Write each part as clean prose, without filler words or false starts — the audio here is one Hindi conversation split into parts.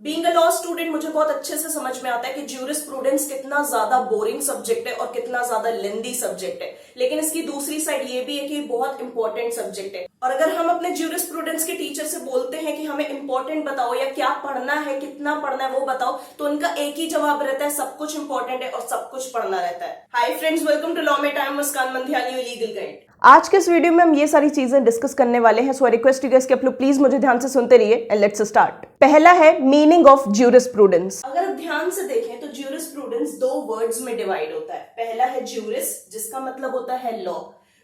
बीइंग अ लॉ स्टूडेंट मुझे बहुत अच्छे से समझ में आता है कि ज्यूरिस्प्रूडेंस कितना ज्यादा बोरिंग सब्जेक्ट है और कितना ज्यादा लेंदी सब्जेक्ट है, लेकिन इसकी दूसरी साइड ये भी है कि बहुत इंपॉर्टेंट सब्जेक्ट है। और अगर हम अपने ज्यूरिस्प्रूडेंस के टीचर से बोलते हैं कि हमें इंपॉर्टेंट बताओ या क्या पढ़ना है, कितना पढ़ना है वो बताओ, तो उनका एक ही जवाब रहता है, सब कुछ इंपॉर्टेंट है और सब कुछ पढ़ना रहता है। Hi friends, welcome to law में time, Muskan Mandhiyani, legal guide. आज के इस वीडियो में हम ये सारी चीजें डिस्कस करने वाले हैं, सो आई रिक्वेस्ट यू गाइस कि आप लोग प्लीज मुझे ध्यान से सुनते रहिए एंड लेट्स स्टार्ट। पहला है मीनिंग ऑफ ज्यूरिस्प्रूडेंस। अगर आप ध्यान से देखें तो ज्यूरिस्प्रूडेंस दो वर्ड्स में डिवाइड होता है। पहला है ज्यूरिस, जिसका मतलब होता है लॉ,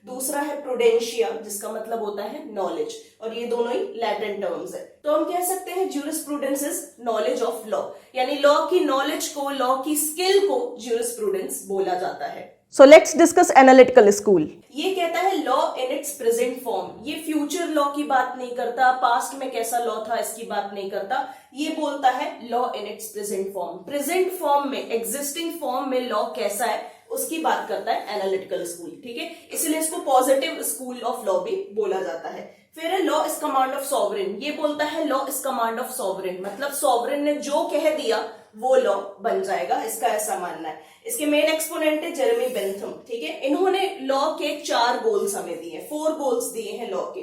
दूसरा है प्रूडेंशिया, जिसका मतलब होता है नॉलेज, और ये दोनों ही लैटिन टर्म्स है। तो हम कह सकते हैं jurisprudence is knowledge of law, यानी लॉ की नॉलेज को, लॉ की स्किल को ज्यूरिस्प्रूडेंस बोला जाता है। So let's discuss analytical school. ये कहता है law in its present form. ये फ्यूचर लॉ की बात नहीं करता, पास्ट में कैसा लॉ था इसकी बात नहीं करता, ये बोलता है law in its present form. Present form में, एग्जिस्टिंग फॉर्म में लॉ कैसा है उसकी बात करता है एनालिटिकल स्कूल, ठीक है। इसलिए इसको पॉजिटिव स्कूल ऑफ लॉ भी बोला जाता है। फिर है law is command of sovereign. ये बोलता है law is command of sovereign, मतलब सॉवरेन ने जो कह दिया वो लॉ बन जाएगा, इसका ऐसा मानना है। इसके मेन एक्सपोनेंट है जेरेमी बेंथम, ठीक है। इन्होंने लॉ के 4 गोल्स हमें दिए, 4 गोल्स दिए हैं लॉ के।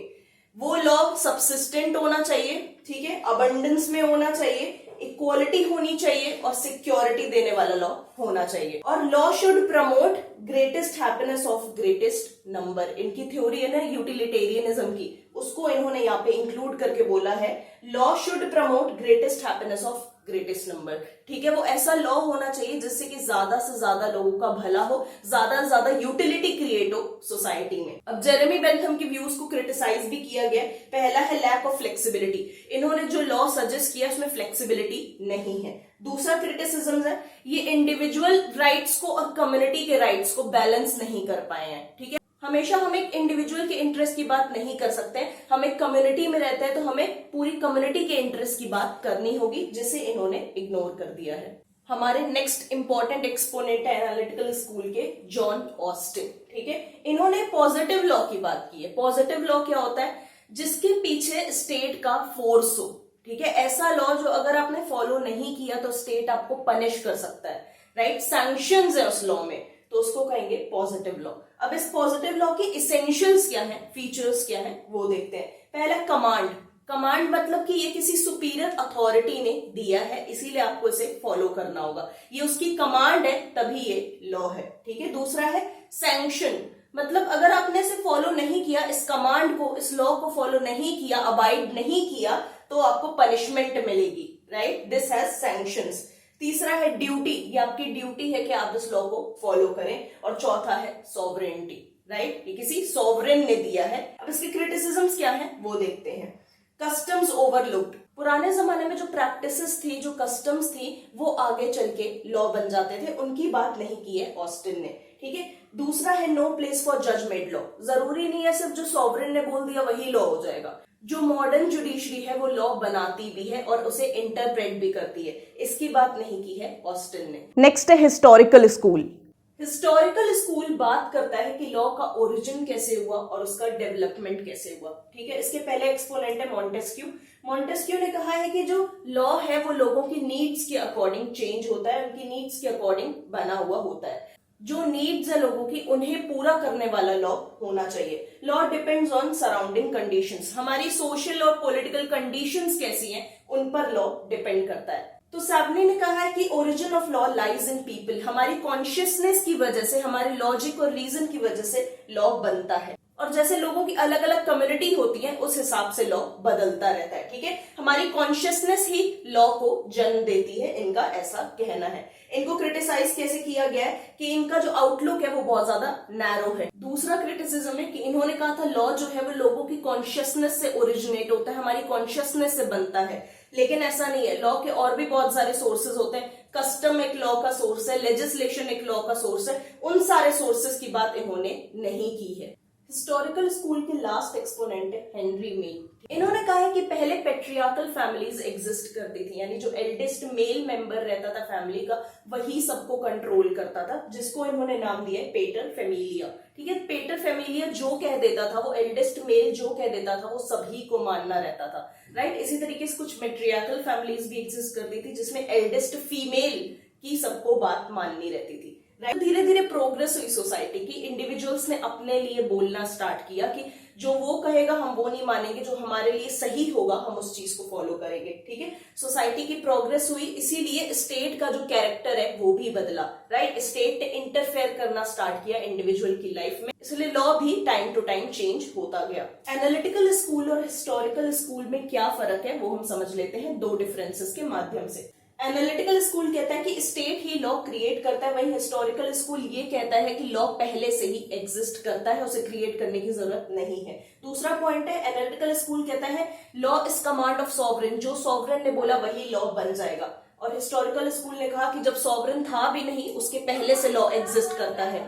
वो लॉ सबसिस्टेंट होना चाहिए, ठीक है, अबंडेंस में होना चाहिए, इक्वालिटी होनी चाहिए और सिक्योरिटी देने वाला लॉ होना चाहिए। और law should promote greatest happiness of greatest number. इनकी थ्योरी है ना यूटिलिटेरियनिज्म की, उसको इन्होंने यहाँ पे इंक्लूड करके बोला है law should promote greatest happiness of greatest number, ठीक है। वो ऐसा लॉ होना चाहिए जिससे कि ज्यादा से ज्यादा लोगों का भला हो, ज्यादा से ज्यादा यूटिलिटी क्रिएट हो सोसाइटी में। अब जेरेमी बेंथम की व्यूज को क्रिटिसाइज भी किया गया। पहला है लैक ऑफ फ्लेक्सिबिलिटी। इन्होंने जो लॉ सजेस्ट किया उसमें फ्लेक्सिबिलिटी नहीं है। दूसरा क्रिटिसिज्म है ये इंडिविजुअल राइट्स को और कम्युनिटी के राइट्स को बैलेंस नहीं कर पाए हैं, ठीक है। हमेशा हम एक इंडिविजुअल के इंटरेस्ट की बात नहीं कर सकते, हम एक कम्युनिटी में रहते हैं तो हमें पूरी कम्युनिटी के इंटरेस्ट की बात करनी होगी, जिसे इन्होंने इग्नोर कर दिया है। हमारे नेक्स्ट इंपॉर्टेंट एक्सपोनेंट है एनालिटिकल स्कूल के जॉन ऑस्टिन, ठीक है। इन्होंने पॉजिटिव लॉ की बात की है। पॉजिटिव लॉ क्या होता है? जिसके पीछे स्टेट का फोर्स हो, ठीक है। ऐसा लॉ जो अगर आपने फॉलो नहीं किया तो स्टेट आपको पनिश कर सकता है, राइट। सैंक्शंस है उस लॉ में, तो उसको कहेंगे पॉजिटिव लॉ। अब इस पॉजिटिव लॉ की इसेंशियल्स क्या है, फीचर्स क्या है, वो देखते हैं। पहला कमांड। कमांड मतलब कि ये किसी सुपीरियर अथॉरिटी ने दिया है, इसीलिए आपको इसे फॉलो करना होगा। ये उसकी कमांड है तभी ये लॉ है, ठीक है। दूसरा है सैंक्शन, मतलब अगर आपने इसे फॉलो नहीं किया, इस कमांड को, इस लॉ को फॉलो नहीं किया, अबाइड नहीं किया, तो आपको पनिशमेंट मिलेगी, राइट। This has sanctions. तीसरा है ड्यूटी, ये आपकी ड्यूटी है कि आप इस लॉ को फॉलो करें। और चौथा है सॉवरेनिटी, राइट, ये किसी सॉवरेन ने दिया है। अब इसके क्रिटिसिज्म्स क्या है वो देखते हैं। Customs overlooked. पुराने जमाने में जो प्रैक्टिसेस थी, जो कस्टम्स थी, वो आगे चल के लॉ बन जाते थे, उनकी बात नहीं की है ऑस्टिन ने, ठीक है। दूसरा है नो प्लेस फॉर जज मेड लॉ। जरूरी नहीं है सिर्फ जो सॉवरेन ने बोल दिया वही लॉ हो जाएगा। जो मॉडर्न जुडिशरी है वो लॉ बनाती भी है और उसे इंटरप्रेट भी करती है, इसकी बात नहीं की है ऑस्टिन ने। नेक्स्ट है हिस्टोरिकल स्कूल। हिस्टोरिकल स्कूल बात करता है कि लॉ का ओरिजिन कैसे हुआ और उसका डेवलपमेंट कैसे हुआ, ठीक है। इसके पहले एक्सपोनेंट है मॉन्टेस्क्यू। मॉन्टेस्क्यू ने कहा है कि जो लॉ है वो लोगों की नीड्स के अकॉर्डिंग चेंज होता है, उनकी नीड्स के अकॉर्डिंग बना हुआ होता है। जो नीड्स है लोगों की, उन्हें पूरा करने वाला लॉ होना चाहिए। Law depends on surrounding conditions. हमारी सोशल और पॉलिटिकल कंडीशंस कैसी हैं, उन पर लॉ डिपेंड करता है। तो साबने ने कहा है कि origin of law lies in people. हमारी कॉन्शियसनेस की वजह से, हमारे लॉजिक और रीजन की वजह से लॉ बनता है, और जैसे लोगों की अलग अलग कम्युनिटी होती है उस हिसाब से लॉ बदलता रहता है, ठीक है। हमारी कॉन्शियसनेस ही लॉ को जन्म देती है, इनका ऐसा कहना है। इनको क्रिटिसाइज कैसे किया गया है कि इनका जो आउटलुक है वो बहुत ज्यादा नैरो है। दूसरा क्रिटिसिज्म है कि इन्होंने कहा था लॉ जो है वो लोगों की कॉन्शियसनेस से ओरिजिनेट होता है, हमारी कॉन्शियसनेस से बनता है, लेकिन ऐसा नहीं है। लॉ के और भी बहुत सारे सोर्सेज होते हैं। कस्टम एक लॉ का सोर्स है, लेजिस्लेशन एक लॉ का सोर्स है, उन सारे सोर्सेज की बात इन्होंने नहीं की है। हिस्टोरिकल स्कूल के लास्ट एक्सपोनेंट है हेनरी मिल। इन्होंने कहा है कि पहले पेट्रियार्कल फैमिलीज एग्जिस्ट करती थी, यानी जो एल्डेस्ट मेल मेंबर रहता था फैमिली का वही सबको कंट्रोल करता था, जिसको इन्होंने नाम दिया है पेटर फैमिलिया। ठीक है, पेटर फैमिलिया जो कह देता था, वो एल्डेस्ट मेल जो कह देता था वो सभी को मानना रहता था, राइट। इसी तरीके से कुछ मेट्रियार्कल फैमिलीज भी एग्जिस्ट करती थी जिसमें एल्डेस्ट फीमेल की सबको बात माननी रहती थी, राइट। धीरे धीरे प्रोग्रेस हुई सोसाइटी की, इंडिविजुअल्स ने अपने लिए बोलना स्टार्ट किया कि जो वो कहेगा हम वो नहीं मानेंगे, जो हमारे लिए सही होगा हम उस चीज को फॉलो करेंगे। ठीक है, सोसाइटी की प्रोग्रेस हुई, इसीलिए स्टेट का जो कैरेक्टर है वो भी बदला, राइट। स्टेट ने इंटरफेयर करना स्टार्ट किया इंडिविजुअल की लाइफ में, इसलिए लॉ भी टाइम टू टाइम चेंज होता गया। एनालिटिकल स्कूल और हिस्टोरिकल स्कूल में क्या फर्क है वो हम समझ लेते हैं दो डिफरेंसेस के माध्यम से। एनालिटिकल स्कूल कहता है कि स्टेट ही लॉ क्रिएट करता है, वहीं हिस्टोरिकल स्कूल ये कहता है कि लॉ पहले से ही एग्जिस्ट करता है, उसे क्रिएट करने की जरूरत नहीं है। दूसरा पॉइंट है, एनालिटिकल स्कूल कहता है law is command of sovereign, जो सॉवरेन ने बोला वही लॉ बन जाएगा। और हिस्टोरिकल स्कूल ने कहा कि जब सॉवरेन था भी नहीं, उसके पहले से लॉ एग्जिस्ट करता है।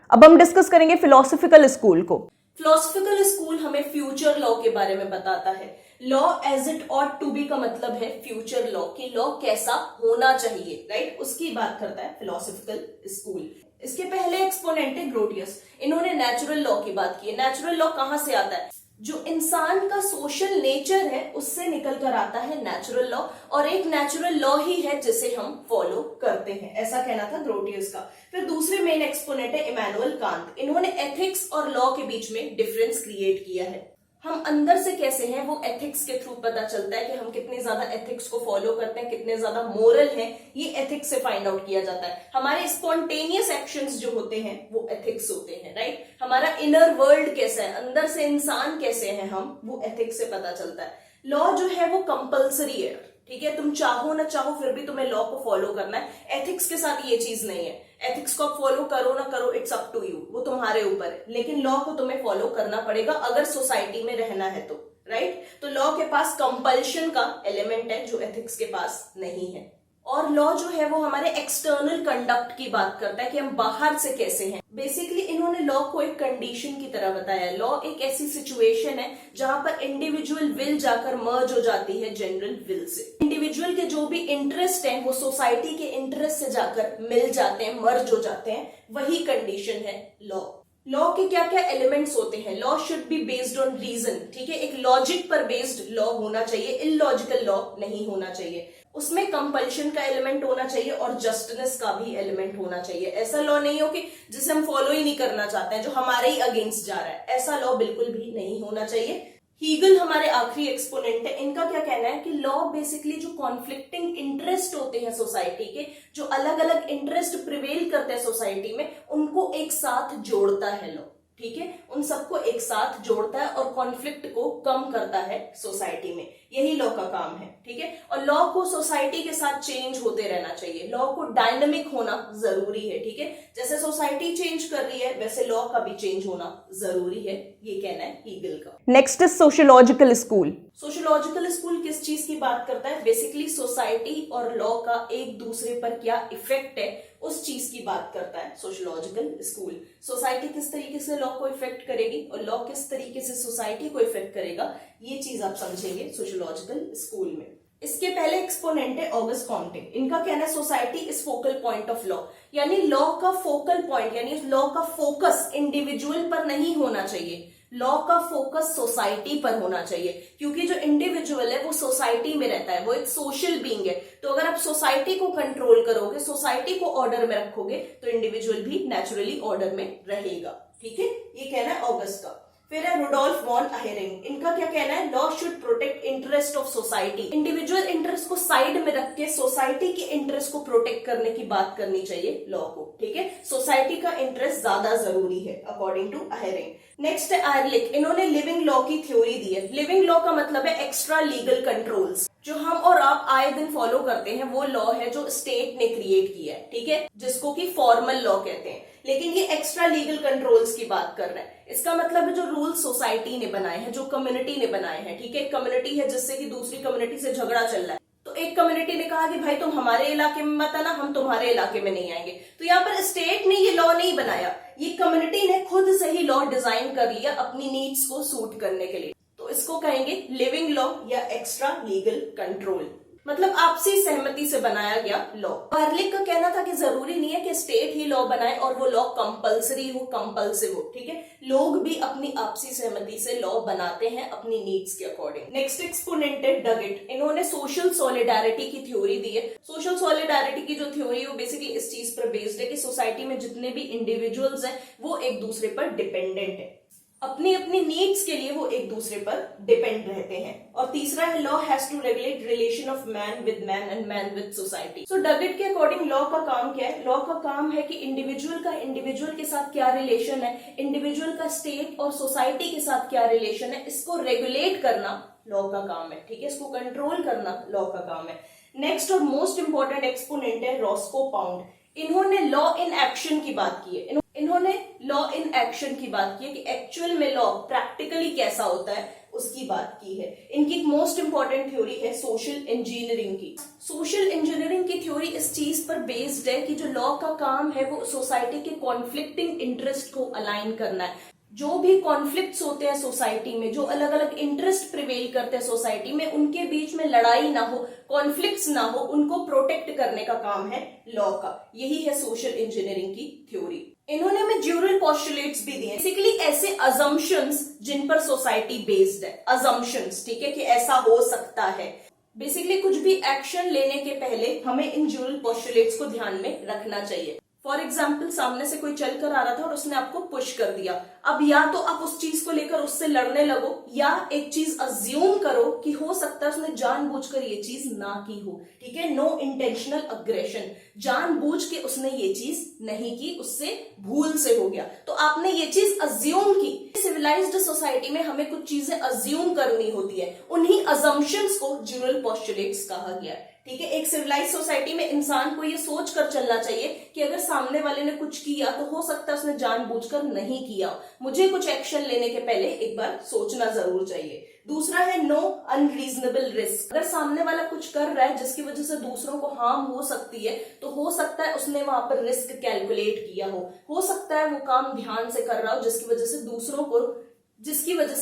अब हम डिस्कस करेंगे फिलोसफिकल स्कूल को। फिलोसफिकल स्कूल हमें फ्यूचर लॉ के बारे में बताता है। Law as it ought to be का मतलब है फ्यूचर लॉ, कि लॉ कैसा होना चाहिए, राइट, उसकी बात करता है फिलोसफिकल स्कूल। इसके पहले एक्सपोनेंट है ग्रोटियस, इन्होंने नेचुरल लॉ की बात की है। नेचुरल लॉ कहां से आता है? जो इंसान का सोशल नेचर है उससे निकल कर आता है नेचुरल लॉ, और एक नेचुरल लॉ ही है जिसे हम फॉलो करते हैं, ऐसा कहना था ग्रोटियस का। फिर दूसरे मेन एक्सपोनेंट है इमैनुअल कांत, इन्होंने एथिक्स और लॉ के बीच में डिफरेंस क्रिएट किया है। हम अंदर से कैसे हैं वो एथिक्स के थ्रू पता चलता है कि हम कितने ज्यादा एथिक्स को फॉलो करते हैं, कितने ज्यादा मोरल हैं, ये एथिक्स से फाइंड आउट किया जाता है। हमारे स्पॉन्टेनियस एक्शंस जो होते हैं वो एथिक्स होते हैं, राइट। हमारा इनर वर्ल्ड कैसा है, अंदर से इंसान कैसे हैं हम, वो एथिक्स से पता चलता है। लॉ जो है वो कंपल्सरी है, ठीक है, तुम चाहो ना चाहो फिर भी तुम्हें लॉ को फॉलो करना है। एथिक्स के साथ ये चीज नहीं है, एथिक्स को आप फॉलो करो ना करो इट्स अप टू यू, वो तुम्हारे ऊपर है, लेकिन लॉ को तुम्हें फॉलो करना पड़ेगा अगर सोसाइटी में रहना है तो, राइट। तो लॉ के पास कंपल्शन का एलिमेंट है जो एथिक्स के पास नहीं है। और लॉ जो है वो हमारे एक्सटर्नल कंडक्ट की बात करता है कि हम बाहर से कैसे हैं। बेसिकली इन्होंने लॉ को एक कंडीशन की तरह बताया। लॉ एक ऐसी सिचुएशन है जहां पर इंडिविजुअल विल जाकर मर्ज हो जाती है जनरल विल से। इंडिविजुअल के जो भी इंटरेस्ट हैं वो सोसाइटी के इंटरेस्ट से जाकर मिल जाते हैं, मर्ज हो जाते हैं, वही कंडीशन है लॉ। लॉ के क्या क्या एलिमेंट्स होते हैं? Law should be based on reason, ठीक है, एक लॉजिक पर बेस्ड लॉ होना चाहिए, इलॉजिकल लॉ नहीं होना चाहिए। उसमें कंपल्शन का एलिमेंट होना चाहिए और जस्टिस का भी एलिमेंट होना चाहिए। ऐसा लॉ नहीं हो कि जिसे हम फॉलो ही नहीं करना चाहते हैं, जो हमारे ही अगेंस्ट जा रहा है, ऐसा लॉ बिल्कुल भी नहीं होना चाहिए। हीगल हमारे आखिरी एक्सपोनेंट है। इनका क्या कहना है कि लॉ बेसिकली जो कॉन्फ्लिक्टिंग इंटरेस्ट होते हैं सोसाइटी के, जो अलग अलग इंटरेस्ट प्रिवेल करते हैं सोसाइटी में, उनको एक साथ जोड़ता है लॉ, ठीक है, उन सबको एक साथ जोड़ता है और कॉन्फ्लिक्ट को कम करता है सोसाइटी में, यही लॉ का काम है, ठीक है। और लॉ को सोसाइटी के साथ चेंज होते रहना चाहिए, लॉ को डायनामिक होना जरूरी है, ठीक है, जैसे सोसाइटी चेंज कर रही है वैसे लॉ का भी चेंज होना जरूरी है, ये कहना है हीगल का। Next is sociological school. Sociological school किस चीज की बात करता है? बेसिकली सोसाइटी और लॉ का एक दूसरे पर क्या इफेक्ट है उस चीज की बात करता है सोशियोलॉजिकल स्कूल। सोसाइटी किस तरीके से लॉ को इफेक्ट करेगी और लॉ किस तरीके से सोसाइटी को इफेक्ट करेगा, ये चीज आप समझेंगे सोशियोलॉजिकल स्कूल में। इसके पहले एक्सपोनेंट है ऑगस्ट कॉन्टे। इनका कहना है society is focal point of law, यानी लॉ का फोकल पॉइंट यानी लॉ का फोकस इंडिविजुअल पर नहीं होना चाहिए, लॉ का फोकस सोसाइटी पर होना चाहिए, क्योंकि जो इंडिविजुअल है वो सोसाइटी में रहता है, वो एक सोशल बीइंग है। तो अगर आप सोसाइटी को कंट्रोल करोगे, सोसाइटी को ऑर्डर में रखोगे, तो इंडिविजुअल भी नेचुरली ऑर्डर में रहेगा, ठीक है, ये कहना है ऑगस्ट का। फिर है रुडोल्फ वॉन अहेरिंग। इनका क्या कहना है? Law should protect interest of society, individual interest को साइड में रख के सोसाइटी के इंटरेस्ट को प्रोटेक्ट करने की बात करनी चाहिए लॉ को, ठीक है, सोसाइटी का इंटरेस्ट ज्यादा जरूरी है अकॉर्डिंग टू अहेरिंग। नेक्स्ट है आयरलिक। इन्होंने लिविंग लॉ की थ्योरी दी है। लिविंग लॉ का मतलब है एक्स्ट्रा लीगल कंट्रोल्स, जो हम और आप आए दिन फॉलो करते हैं वो लॉ है जो स्टेट ने क्रिएट किया है, ठीक है, जिसको कि फॉर्मल लॉ कहते हैं, लेकिन ये एक्स्ट्रा लीगल कंट्रोल्स की बात कर रहे हैं। इसका मतलब है जो रूल्स सोसाइटी ने बनाए हैं, जो कम्युनिटी ने बनाए हैं, ठीक है, कम्युनिटी है जिससे कि दूसरी कम्युनिटी से झगड़ा चल रहा है, तो एक कम्युनिटी ने कहा कि भाई तुम हमारे इलाके में मत आना, हम तुम्हारे इलाके में नहीं आएंगे। तो यहाँ पर स्टेट ने ये लॉ नहीं बनाया, ये कम्युनिटी ने खुद से ही लॉ डिजाइन कर लिया अपनी नीड्स को सूट करने के लिए। तो इसको कहेंगे लिविंग लॉ या एक्स्ट्रा लीगल कंट्रोल, मतलब आपसी सहमति से बनाया गया लॉ। हार्लिक का कहना था कि जरूरी नहीं है कि स्टेट ही लॉ बनाए और वो लॉ कंपल्सरी हो, कंपल्सिव हो, ठीक है। लोग भी अपनी आपसी सहमति से लॉ बनाते हैं अपनी नीड्स के अकॉर्डिंग। नेक्स्ट एक्सपोनेंट है डगेट। इन्होंने सोशल सॉलिडारिटी की थ्योरी दी है। सोशल सॉलिडारिटी की जो थ्योरी है वो बेसिकली इस चीज पर बेस्ड है कि सोसाइटी में जितने भी इंडिविजुअल्स हैं वो एक दूसरे पर डिपेंडेंट है, अपनी अपनी नीड्स के लिए वो एक दूसरे पर डिपेंड रहते हैं। और तीसरा है law has to regulate relation of man with man and man with society. So Duguit के अकॉर्डिंग लॉ का काम क्या है? लॉ का काम है कि इंडिविजुअल का इंडिविजुअल के साथ क्या रिलेशन है, इंडिविजुअल का स्टेट और सोसाइटी के साथ क्या रिलेशन है, इसको रेगुलेट करना लॉ का काम है, ठीक है। इसको कंट्रोल करना लॉ का काम है। नेक्स्ट और मोस्ट इंपॉर्टेंट एक्सपोनेंट है रॉस्को पाउंड। इन्होंने लॉ इन एक्शन की बात की है। इन्होंने लॉ इन एक्शन की बात की है कि एक्चुअल में लॉ प्रैक्टिकली कैसा होता है उसकी बात की है। इनकी मोस्ट इंपॉर्टेंट थ्योरी है सोशल इंजीनियरिंग की। सोशल इंजीनियरिंग की थ्योरी इस चीज पर बेस्ड है कि जो लॉ का काम है वो सोसाइटी के कॉन्फ्लिक्टिंग इंटरेस्ट को अलाइन करना है। जो भी कॉन्फ्लिक्ट्स होते हैं सोसाइटी में, जो अलग अलग इंटरेस्ट प्रिवेल करते हैं सोसाइटी में, उनके बीच में लड़ाई ना हो, कॉन्फ्लिक्ट्स ना हो, उनको प्रोटेक्ट करने का काम है लॉ का। यही है सोशल इंजीनियरिंग की थ्योरी। इन्होंने हमें ज्यूरल पोस्टुलेट्स भी दिए, बेसिकली ऐसे अजम्पशंस जिन पर सोसाइटी बेस्ड है, अजम्पशंस, ठीक है, कि ऐसा हो सकता है। बेसिकली कुछ भी एक्शन लेने के पहले हमें इन ज्यूरल पोस्टुलेट्स को ध्यान में रखना चाहिए। फॉर एग्जाम्पल, सामने से कोई चल कर आ रहा था और उसने आपको पुश कर दिया। अब या तो आप उस चीज को लेकर उससे लड़ने लगो, या एक चीज अज्यूम करो कि हो सकता है उसने जानबूझकर ये चीज ना की हो, ठीक है। नो इंटेंशनल अग्रेशन, जानबूझ के उसने ये चीज नहीं की, उससे भूल से हो गया, तो आपने ये चीज अज्यूम की। सिविलाइज्ड सोसाइटी में हमें कुछ चीजें अज्यूम करनी होती है, उन्हीं अजम्पशंस को ज्यूरल पोस्टुलेट्स कहा गया है, ठीक है। एक सिविलाइज सोसाइटी में इंसान को ये सोच कर चलना चाहिए कि अगर सामने वाले ने कुछ किया तो हो सकता है उसने जानबूझकर नहीं किया, मुझे कुछ एक्शन लेने के पहले एक बार सोचना जरूर चाहिए। दूसरा है नो अनरीजनेबल रिस्क। अगर सामने वाला कुछ कर रहा है जिसकी वजह से दूसरों को हार्म हो सकती है, तो हो सकता है उसने वहां पर रिस्क कैलकुलेट किया हो सकता है वो काम ध्यान से कर रहा हो जिसकी वजह से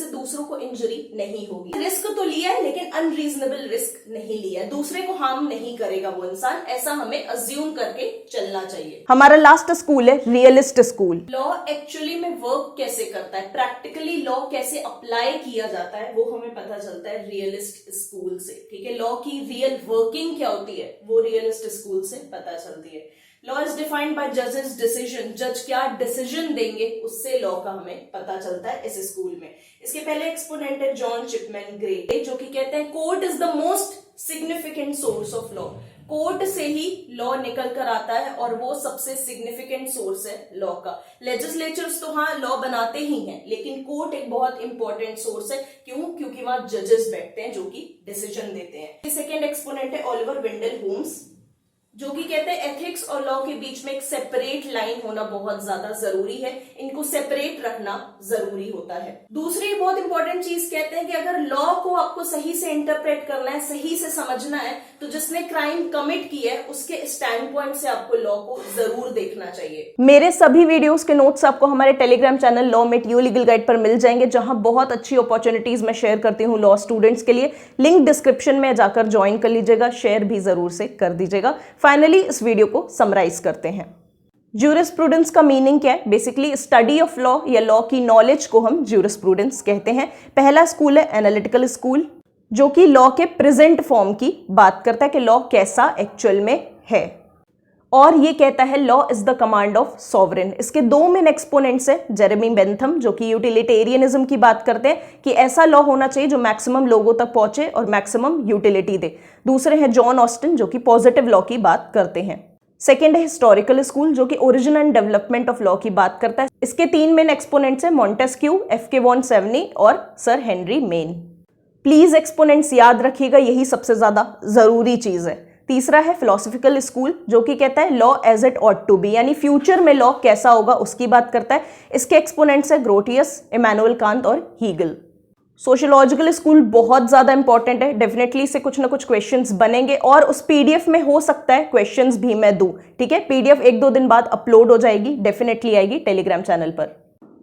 दूसरों को इंजरी नहीं होगी। रिस्क तो लिया है लेकिन अनरीजनेबल रिस्क नहीं लिया है, दूसरे को हार्म नहीं करेगा वो इंसान, ऐसा हमें अज्यूम करके चलना चाहिए। हमारा लास्ट स्कूल है रियलिस्ट स्कूल। लॉ एक्चुअली में वर्क कैसे करता है, प्रैक्टिकली लॉ कैसे अप्लाई किया जाता है, वो हमें पता चलता है रियलिस्ट स्कूल से, ठीक है। लॉ की रियल वर्किंग क्या होती है वो रियलिस्ट स्कूल से पता चलती है। लॉ इज डिफाइंड बाय जजेस डिसीजन, जज क्या डिसीजन देंगे उससे लॉ का हमें पता चलता है इस स्कूल में। इसके पहले एक्सपोनेंट है जॉन चिपमैन ग्रे, जो कि कहते हैं court is the most significant source of law. Court से ही लॉ निकल कर आता है और वो सबसे सिग्निफिकेंट सोर्स है लॉ का। लेजिस्लेचर्स तो हाँ लॉ बनाते ही हैं, लेकिन कोर्ट एक बहुत इंपॉर्टेंट सोर्स है। क्यों? क्योंकि वहां जजेस बैठते हैं जो कि डिसीजन देते हैं। सेकेंड एक्सपोनेंट है ओलिवर वेंडल होम्स, जो कि कहते हैं एथिक्स और लॉ के बीच में एक सेपरेट लाइन होना बहुत ज्यादा जरूरी है, इनको सेपरेट रखना जरूरी होता है। दूसरी बहुत इंपॉर्टेंट चीज कहते हैं कि अगर लॉ को आपको सही से इंटरप्रेट करना है, सही से समझना है, तो जिसने क्राइम कमिट किया है उसके स्टैंड पॉइंट से आपको लॉ को जरूर देखना चाहिए। मेरे सभी वीडियोस के नोट्स आपको हमारे Telegram channel law mate you legal guide पर मिल जाएंगे, जहां बहुत अच्छी अपॉर्चुनिटीज मैं शेयर करती हूं लॉ स्टूडेंट्स के लिए। लिंक डिस्क्रिप्शन में जाकर ज्वाइन कर लीजिएगा, शेयर भी जरूर से कर दीजिएगा। फाइनली इस वीडियो को समराइज करते हैं। ज्यूरिस्प्रूडेंस का मीनिंग क्या है? बेसिकली स्टडी ऑफ लॉ या लॉ की नॉलेज को हम ज्यूरिस्प्रूडेंस कहते हैं। पहला स्कूल है एनालिटिकल स्कूल, जो कि लॉ के प्रेजेंट फॉर्म की बात करता है कि लॉ कैसा एक्चुअल में है, और ये कहता है law is the command of sovereign. इसके दो मेन एक्सपोनेंट्स है जेरेमी बेंथम, जो कि यूटिलिटेरियनिज्म की बात करते हैं कि ऐसा लॉ होना चाहिए जो मैक्सिमम लोगों तक पहुंचे और मैक्सिमम यूटिलिटी दे। दूसरे हैं जॉन ऑस्टिन, जो कि पॉजिटिव लॉ की बात करते हैं। सेकेंड है हिस्टोरिकल स्कूल, जो कि origin and development of law की बात करता है। इसके तीन मेन एक्सपोनेंट्स हैं मॉन्टेस्क्यू, एफ.के. वॉन सेवनी और sir Henry main. Please exponents याद रखिएगा, यही सबसे ज्यादा जरूरी चीज है। तीसरा है फिलोसॉफिकल स्कूल, जो कि कहता है law as it ought to be, यानी फ्यूचर में लॉ कैसा होगा उसकी बात करता है। इसके एक्सपोनेंट्स है ग्रोटियस, इमैनुअल कांत और हीगल। सोशियोलॉजिकल स्कूल बहुत ज्यादा इंपॉर्टेंट है, डेफिनेटली से कुछ ना कुछ क्वेश्चंस बनेंगे और उस पीडीएफ में हो सकता है क्वेश्चंस भी मैं दूं, ठीक है। पीडीएफ 1-2 दिन बाद अपलोड हो जाएगी, डेफिनेटली आएगी टेलीग्राम चैनल पर।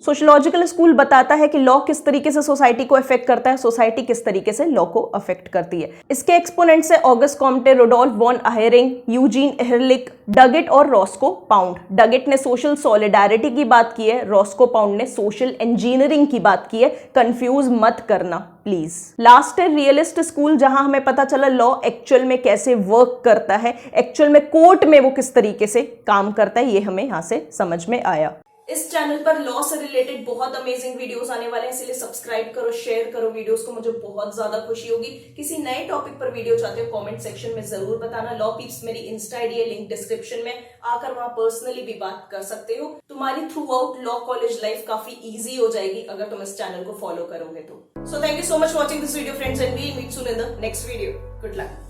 सोशियोलॉजिकल स्कूल बताता है कि लॉ किस तरीके से सोसाइटी को अफेक्ट करता है, सोसाइटी किस तरीके से लॉ को अफेक्ट करती है। इसके एक्सपोनेंट्स है Auguste Comte, Rudolf von Ihering, Eugen Ehrlich, Duguit और रॉस्को पाउंड। डगेट ने सोशल सॉलिडारिटी की बात की है, रॉस्को पाउंड ने सोशल इंजीनियरिंग की बात की है। कंफ्यूज मत करना प्लीज। लास्ट है रियलिस्ट स्कूल, जहां हमें पता चला लॉ एक्चुअल में कैसे वर्क करता है, एक्चुअल में कोर्ट में वो किस तरीके से काम करता है, ये हमें यहां से समझ में आया। इस चैनल पर लॉ से रिलेटेड बहुत अमेजिंग वीडियोस आने वाले हैं, इसलिए सब्सक्राइब करो, शेयर करो वीडियोस को, मुझे बहुत ज्यादा खुशी होगी। किसी नए टॉपिक पर वीडियो चाहते हो कमेंट सेक्शन में जरूर बताना। लॉ पीप्स मेरी इंस्टा आईडी है, लिंक डिस्क्रिप्शन में, आकर वहां पर्सनली भी बात कर सकते हो। तुम्हारी through out law college life काफी इजी हो जाएगी अगर तुम इस चैनल को फॉलो करोगे तो। So thank you so much watching this video friends, and we'll meet soon in the next video. Good luck.